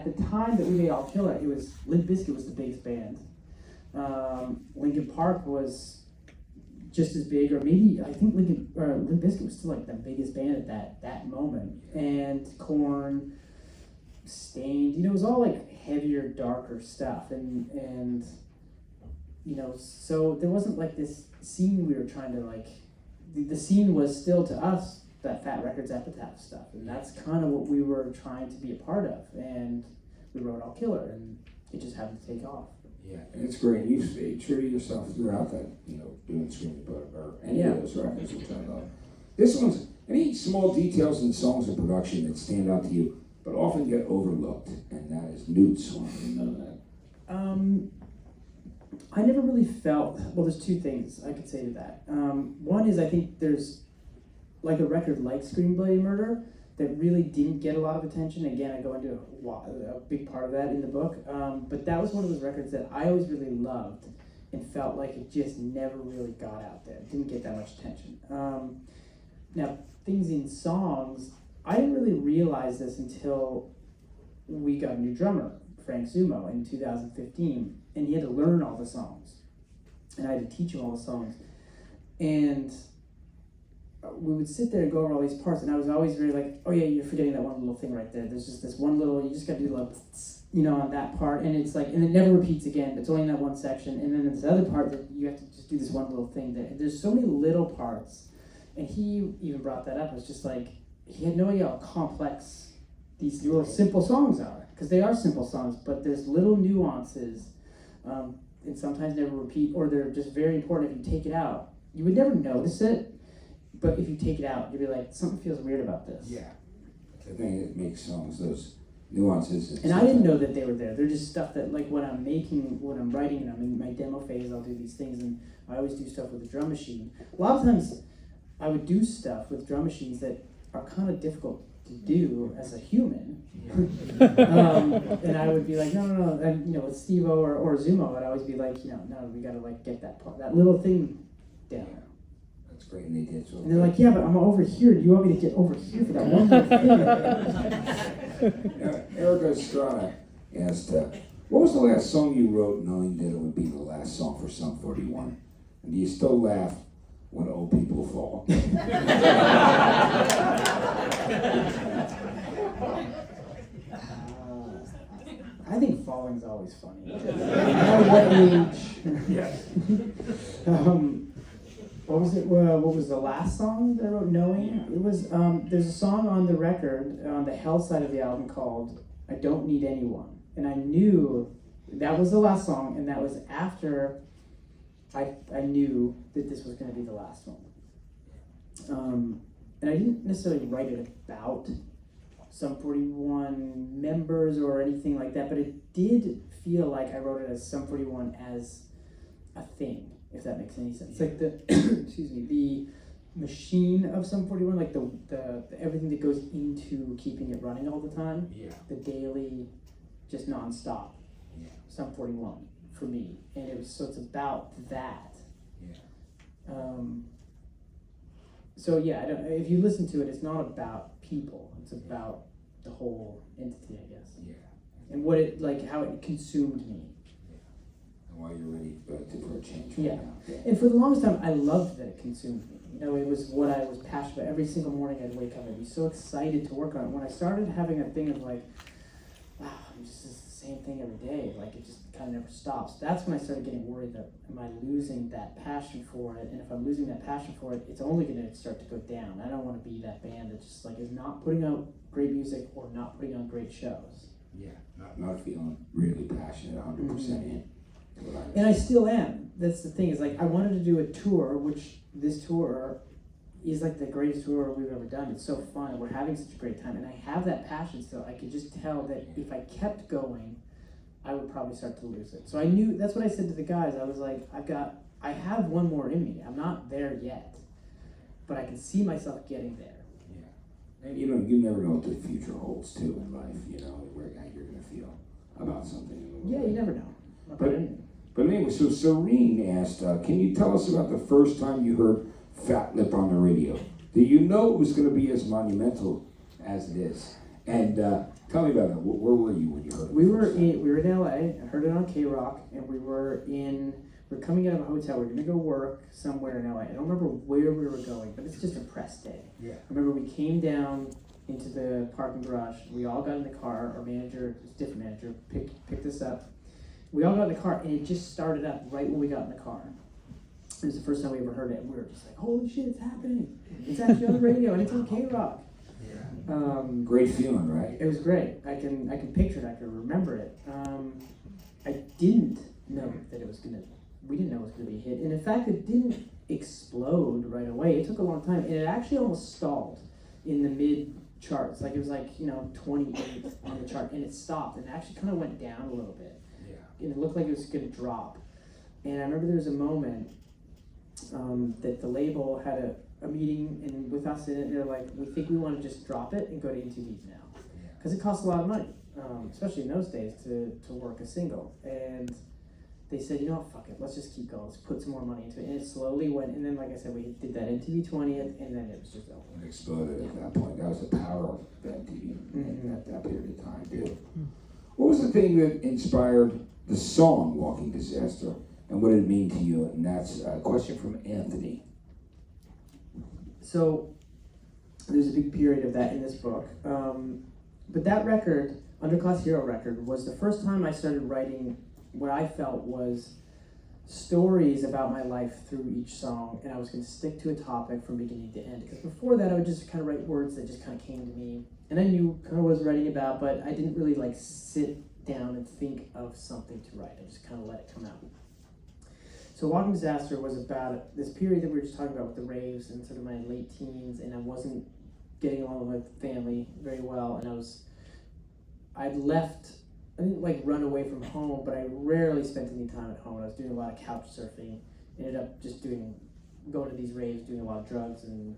At the time that we made All Killer, it was Limp Bizkit was the biggest band. Linkin Park was just as big, or maybe I think Limp Bizkit was still like the biggest band at that moment. And Korn, Stained, it was all like heavier, darker stuff, and so there wasn't like this scene we were trying to like. The scene was still to us that Fat Records Epitaph stuff, and that's kind of what we were trying to be a part of. And we wrote All Killer, and it just happened to take off. Yeah, and it's great. You've stayed true to yourself throughout that, doing Screaming Bird or any of those records, which I love. This one's, any small details in songs and production that stand out to you, but often get overlooked, and that is Newt's one. You know that? I never really felt, well, there's two things I could say to that. One is I think there's like a record like Scream Bloody Murder that really didn't get a lot of attention. Again, I go into a big part of that in the book. But that was one of those records that I always really loved and felt like it just never really got out there. It didn't get that much attention. Now, things in songs, I didn't really realize this until we got a new drummer, Frank Zumo, in 2015, and he had to learn all the songs. And I had to teach him all the songs. And we would sit there and go over all these parts, and I was always very like, oh yeah, you're forgetting that one little thing right there. There's just this one little, you just got to do on that part, and it's like, and it never repeats again. It's only in that one section, and then there's the other part that you have to just do this one little thing. There's so many little parts, and he even brought that up. It's just like, he had no idea how complex these little simple songs are, because they are simple songs, but there's little nuances, and sometimes never repeat, or they're just very important. If you take it out, you would never notice it. But if you take it out, you'd be like, something feels weird about this. Yeah. The thing that makes songs, those nuances. And I didn't know that they were there. They're just stuff that, like, when I'm writing, and I'm in my demo phase, I'll do these things, and I always do stuff with the drum machine. A lot of times, I would do stuff with drum machines that are kind of difficult to do as a human. And I would be like, no. And, with Steve-O or Zumo, I'd always be like, no, we got to, like, get that part, that little thing down. Yeah. That's great, and they did. So and they're like, yeah, but I'm over here. Do you want me to get over here for that one little thing? Erica Estrada asked, what was the last song you wrote knowing that it would be the last song for Sum 41? And do you still laugh when old people fall? I think falling's always funny. No matter what age. Yeah. What was it? What was the last song that I wrote? Knowing? Yeah. It was. There's a song on the record on the Hell side of the album called "I Don't Need Anyone," and I knew that was the last song, and that was after I knew that this was going to be the last one. And I didn't necessarily write it about Sum 41 members or anything like that, but it did feel like I wrote it as Sum 41 as a thing, if that makes any sense. Like the the machine of Sum 41, like the everything that goes into keeping it running all the time. Yeah. The daily, just nonstop. Yeah. Sum 41 for me, and it's about that. Yeah. So yeah, if you listen to it, it's not about people. It's about the whole entity, I guess. Yeah. And what it, like, how it consumed me. And why you're ready for a change. Yeah. Right now. Yeah. And for the longest time, I loved that it consumed me. It was what I was passionate about. Every single morning I'd wake up, I'd be so excited to work on it. When I started having a thing of like, wow, this is the same thing every day. Like, it just kind of never stops. That's when I started getting worried that, am I losing that passion for it? And if I'm losing that passion for it, it's only going to start to go down. I don't want to be that band that just, like, is not putting out great music or not putting on great shows. Yeah. Not feeling really passionate 100% in. And I still am. That's the thing, is like, I wanted to do a tour, which this tour is like the greatest tour we've ever done. It's so fun. We're having such a great time. And I have that passion still. I could just tell that if I kept going, I would probably start to lose it. So I knew, that's what I said to the guys. I was like, I have one more in me. I'm not there yet, but I can see myself getting there. Yeah. And you never know what the future holds too in life, where you're going to feel about something. Yeah, you never know. But anyway, so Serene asked, can you tell us about the first time you heard Fat Lip on the radio? Did you know it was going to be as monumental as it is? And Tell me about that. Where were you when you heard it? We were in LA. I heard it on K-Rock, and we were coming out of a hotel. We were gonna go work somewhere in LA. I don't remember where we were going, but it's just a press day. Yeah. I remember we came down into the parking garage. We all got in the car. Our manager, different manager, picked us up. We all got in the car, and it just started up right when we got in the car. It was the first time we ever heard it, and we were just like, "Holy shit, it's happening! It's actually on the radio, and it's on K-Rock." Great feeling, right? It was great. I can picture it. I can remember it. I didn't know that it was gonna. We didn't know it was gonna be a hit, and in fact, it didn't explode right away. It took a long time, and it actually almost stalled in the mid charts. Like it was 28 on the chart, and it stopped, and it actually kind of went down a little bit. Yeah. And it looked like it was gonna drop. And I remember there was a moment that the label had a meeting and with us in it, and they're like, "We think we want to just drop it and go to MTV now, because it costs a lot of money, especially in those days to work a single." And they said, "You know what, fuck it, let's just keep going. Let's put some more money into it." And it slowly went, and then like I said, we did that MTV 20th, and then it was just over. It exploded at that point. That was the power of MTV at that period of time, too. What was the thing that inspired the song "Walking Disaster," and what did it mean to you? And that's a question from Anthony. So there's a big period of that in this book. But that record, Underclass Hero record, was the first time I started writing what I felt was stories about my life through each song, and I was going to stick to a topic from beginning to end. Because before that, I would just kind of write words that just kind of came to me, and I knew kind of what I was writing about, but I didn't really sit down and think of something to write. I just kind of let it come out. So Walking Disaster was about this period that we were just talking about with the raves and sort of my late teens, and I wasn't getting along with my family very well, and I didn't run away from home, but I rarely spent any time at home. I was doing a lot of couch surfing, ended up just going to these raves, doing a lot of drugs, and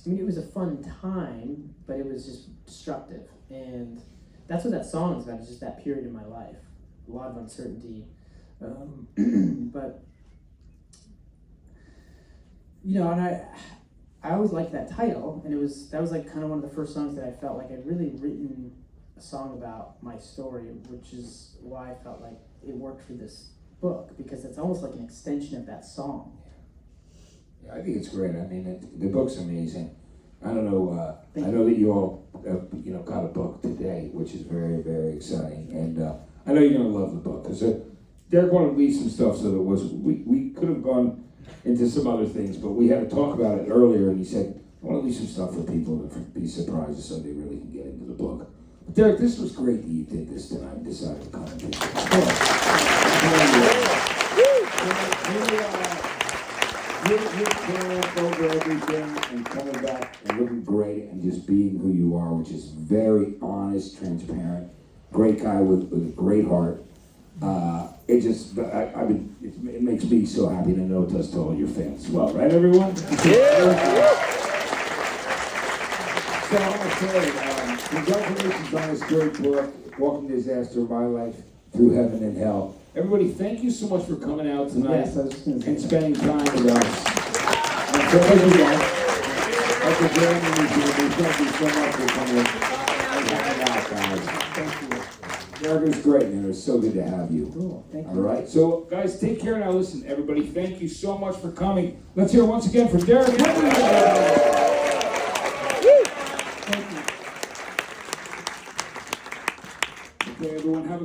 it was a fun time, but it was just destructive, and that's what that song is about, is just that period in my life, a lot of uncertainty. But and I always liked that title, and that was kind of one of the first songs that I felt like I'd really written a song about my story, which is why I felt like it worked for this book, because it's almost like an extension of that song. Yeah, I think it's great. I mean, the book's amazing. I don't know. I know that you all got a book today, which is very, very exciting, and I know you're gonna love the book because Deryck wanted to leave some stuff so that we could have gone into some other things, but we had to talk about it earlier, and he said, "I want to leave some stuff for people to be surprised so they really can get into the book." But Deryck, this was great that you did this tonight and decided to come and do it. You're carrying over everything and coming back and looking great and just being who you are, which is very honest, transparent, great guy with a great heart. It makes me so happy to know it does to all your fans as well, right, everyone? Yeah. So I want to say, congratulations on this great book, Walking Disaster, My Life Through Heaven and Hell. Everybody, thank you so much for coming out tonight and spending time with us. And for everyone at the Grammy Museum, thank you so much for coming and hanging out, guys. Thank you. Deryck, it was great, man. It was so good to have you. Cool. Thank you. All right. So, guys, take care now. Listen, everybody, thank you so much for coming. Let's hear it once again for Deryck Whibley. Thank you. Okay, everyone, have a